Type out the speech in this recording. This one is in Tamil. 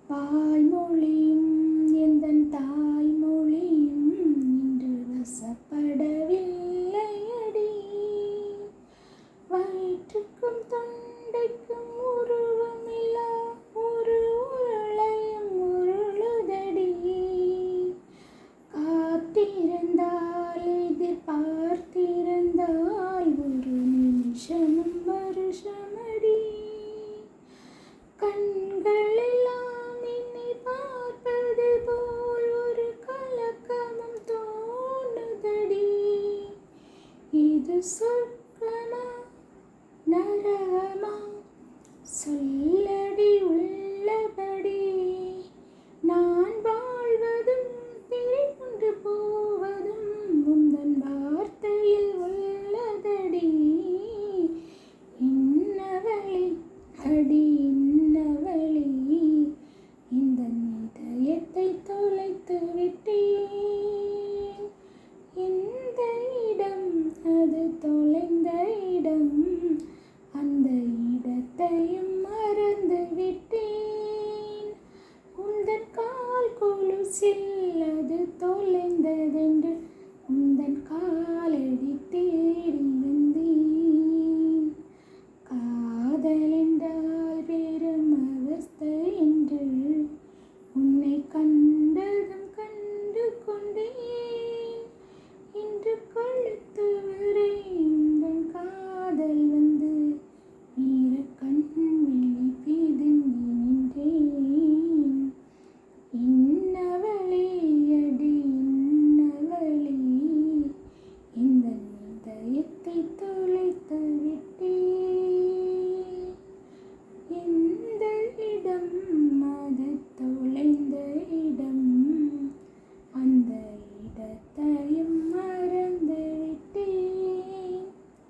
வாய்மொழியும் எந்தன் தாய்மொழியும் இன்று வசப்படவில்லையடி. வயிற்றுக்கும் தொண்டைக்கும் உருவமில்லா ஒரு உருளையும் உருளுதடி. காத்திருந்தால் எதிர்பார்த்திருந்தால் ஒரு நிமிஷமும் வருஷமடி. கண்களெல்லாம் என்னை பார்ப்பது போல் ஒரு கலக்கமும் தோணுதடி. இது